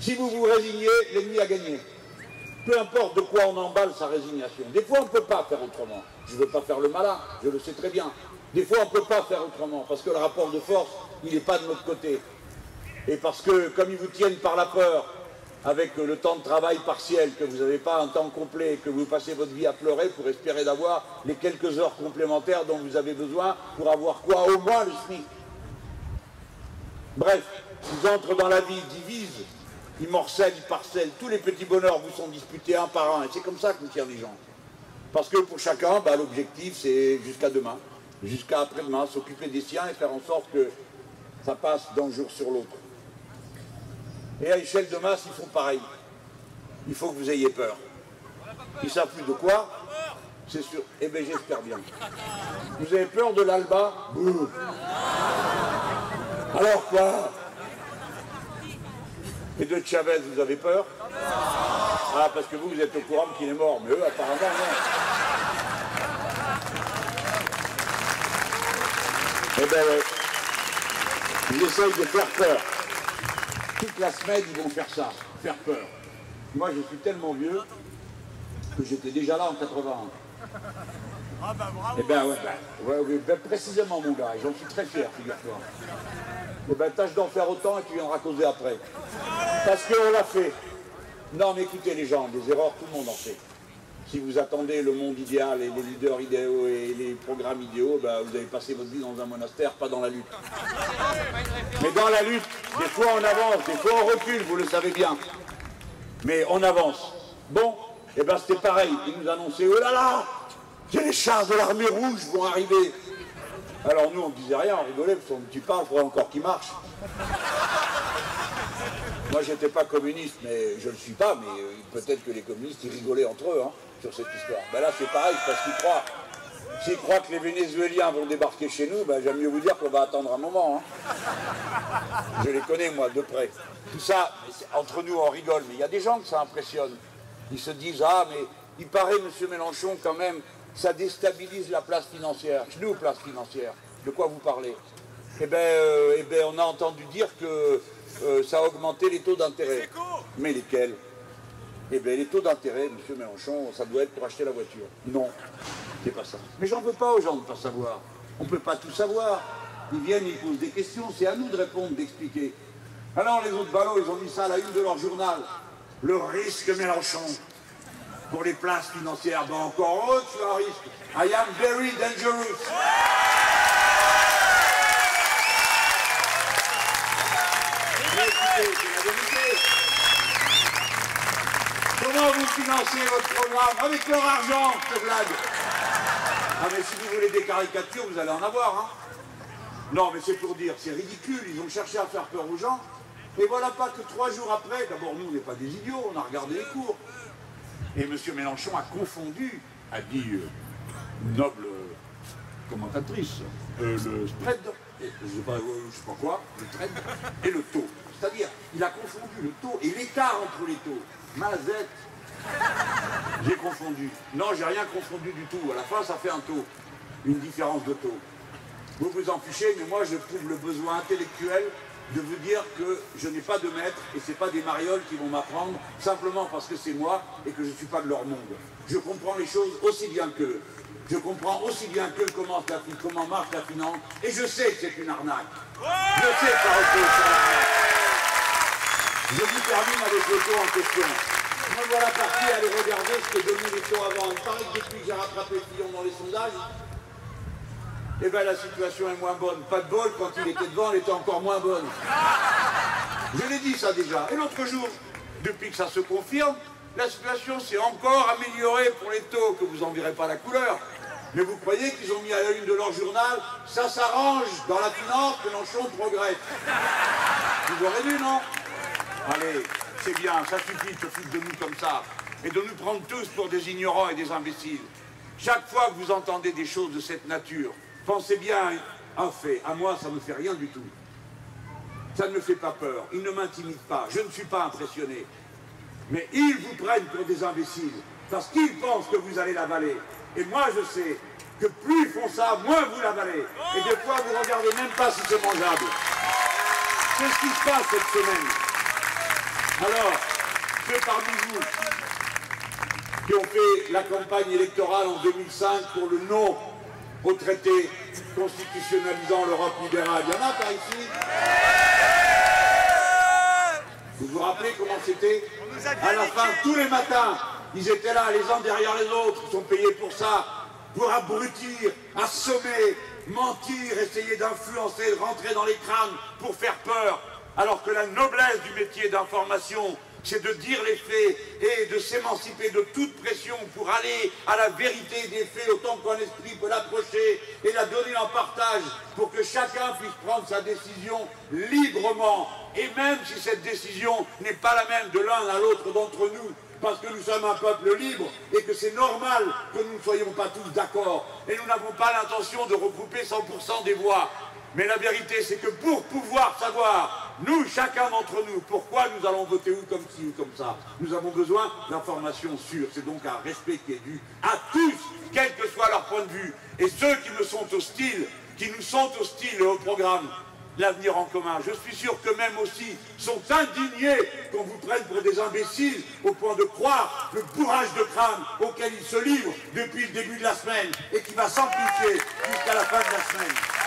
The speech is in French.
Si vous vous résignez, l'ennemi a gagné. Peu importe de quoi on emballe sa résignation. Des fois, on ne peut pas faire autrement. Je ne veux pas faire le malin, je le sais très bien. Des fois, on ne peut pas faire autrement, parce que le rapport de force, il n'est pas de notre côté. Et parce que, comme ils vous tiennent par la peur, avec le temps de travail partiel, que vous n'avez pas un temps complet, que vous passez votre vie à pleurer pour espérer d'avoir les quelques heures complémentaires dont vous avez besoin pour avoir quoi? Au moins le SMIC. Bref, ils entrent dans la vie, ils divisent, ils morcellent, ils parcellent, tous les petits bonheurs vous sont disputés un par un, et c'est comme ça que nous tirent les gens. Parce que pour chacun, bah, l'objectif c'est jusqu'à demain, jusqu'à après-demain, s'occuper des siens et faire en sorte que ça passe d'un jour sur l'autre. Et à échelle de masse, ils font pareil. Il faut que vous ayez peur. Ils ne savent plus de quoi, c'est sûr. Eh bien, j'espère bien. Vous avez peur de l'Alba? Bouh. Alors quoi? Et de Chavez, vous avez peur? Ah, parce que vous êtes au courant qu'il est mort, mais eux, apparemment, non. Eh bien, ouais. Ils essayent de faire peur. Toute la semaine, ils vont faire ça, faire peur. Moi, je suis tellement vieux que j'étais déjà là en 81. Ah bah bravo. Eh bien, ouais, précisément, mon gars, et j'en suis très fier, figure-toi. Eh bien, tâche d'en faire autant et tu viendras causer après. Parce qu'on l'a fait. Non, mais écoutez les gens, des erreurs, tout le monde en fait. Si vous attendez le monde idéal et les leaders idéaux et les programmes idéaux, ben, vous avez passé votre vie dans un monastère, pas dans la lutte. Mais dans la lutte, des fois on avance, des fois on recule, vous le savez bien. Mais on avance. Bon, et ben c'était pareil, ils nous annonçaient, oh là là, les chars de l'armée rouge vont arriver. Alors nous on ne disait rien, on rigolait, parce qu'on me dit pas, il faudrait encore qu'ils marchent. Moi j'étais pas communiste, mais je le suis pas, mais peut-être que les communistes ils rigolaient entre eux, hein, sur cette histoire. Ben là c'est pareil, parce qu'ils croient. S'ils croient que les Vénézuéliens vont débarquer chez nous, ben, j'aime mieux vous dire qu'on va attendre un moment. Hein. Je les connais, moi, de près. Tout ça, entre nous, on rigole, mais il y a des gens que ça impressionne. Ils se disent, ah, mais il paraît, M. Mélenchon, quand même, ça déstabilise la place financière. Nous, place financière, de quoi vous parlez? Eh bien, on a entendu dire que ça a augmenté les taux d'intérêt. Mais lesquels? Eh bien, les taux d'intérêt, M. Mélenchon, ça doit être pour acheter la voiture. Non. C'est pas ça. Mais j'en veux pas aux gens de ne pas savoir. On ne peut pas tout savoir. Ils viennent, ils posent des questions, c'est à nous de répondre, d'expliquer. Alors les autres ballots, ils ont mis ça à la une de leur journal. Le risque Mélenchon pour les places financières. Ben encore heureux que tu as un risque. I am very dangerous. Mais écoutez, c'est la vérité. Comment vous financez votre programme? Avec leur argent, cette blague. Ah mais si vous voulez des caricatures, vous allez en avoir, hein. Non mais c'est pour dire, c'est ridicule, ils ont cherché à faire peur aux gens, et voilà pas que 3 jours après, d'abord nous on n'est pas des idiots, on a regardé les cours. Et M. Mélenchon a confondu, a dit une noble commentatrice, le spread, je sais pas quoi, le trade, et le taux. C'est-à-dire, il a confondu le taux et l'écart entre les taux. Mazette. J'ai confondu. Non, j'ai rien confondu du tout. À la fin, ça fait un taux. Une différence de taux. Vous vous en fichez, mais moi, je trouve le besoin intellectuel de vous dire que je n'ai pas de maître et ce n'est pas des marioles qui vont m'apprendre simplement parce que c'est moi et que je ne suis pas de leur monde. Je comprends les choses aussi bien qu'eux. Je comprends aussi bien qu'eux comment marche la finance et je sais que c'est une arnaque. Je sais que ça repose sur l'arnaque. Je vous termine avec le taux en question. Me voilà parti à aller regarder ce que donnaient les taux avant. Il paraît que depuis que j'ai rattrapé Fillon dans les sondages, eh bien la situation est moins bonne. Pas de bol, quand il était devant, elle était encore moins bonne. Je l'ai dit ça déjà. Et l'autre jour, depuis que ça se confirme, la situation s'est encore améliorée pour les taux, que vous n'en verrez pas la couleur. Mais vous croyez qu'ils ont mis à la une de leur journal, ça s'arrange dans la finance, Mélenchon progresse. Vous aurez vu, non? Allez, c'est bien, ça suffit de se foutre de nous comme ça, et de nous prendre tous pour des ignorants et des imbéciles. Chaque fois que vous entendez des choses de cette nature, pensez bien à un fait. À moi, ça ne me fait rien du tout. Ça ne me fait pas peur, ils ne m'intimident pas, je ne suis pas impressionné. Mais ils vous prennent pour des imbéciles, parce qu'ils pensent que vous allez l'avaler. Et moi, je sais que plus ils font ça, moins vous l'avalez. Et des fois, vous ne regardez même pas si c'est mangeable. C'est ce qui se passe cette semaine. Alors, ceux parmi vous qui ont fait la campagne électorale en 2005 pour le non au traité constitutionnalisant l'Europe libérale, il y en a par ici? Vous vous rappelez comment c'était? À la fin, tous les matins, ils étaient là, les uns derrière les autres, ils sont payés pour ça, pour abrutir, assommer, mentir, essayer d'influencer, de rentrer dans les crânes pour faire peur, alors que la noblesse du métier d'information, c'est de dire les faits et de s'émanciper de toute pression pour aller à la vérité des faits autant qu'un esprit peut l'approcher et la donner en partage pour que chacun puisse prendre sa décision librement. Et même si cette décision n'est pas la même de l'un à l'autre d'entre nous, parce que nous sommes un peuple libre et que c'est normal que nous ne soyons pas tous d'accord. Et nous n'avons pas l'intention de regrouper 100% des voix. Mais la vérité, c'est que pour pouvoir savoir, nous, chacun d'entre nous, pourquoi nous allons voter ou comme ci ou comme ça, nous avons besoin d'informations sûres. C'est donc un respect qui est dû à tous, quel que soit leur point de vue. Et ceux qui me sont hostiles, qui nous sont hostiles au programme L'avenir en commun, je suis sûr qu'eux-mêmes aussi sont indignés qu'on vous prenne pour des imbéciles au point de croire le bourrage de crâne auquel ils se livrent depuis le début de la semaine et qui va s'amplifier jusqu'à la fin de la semaine.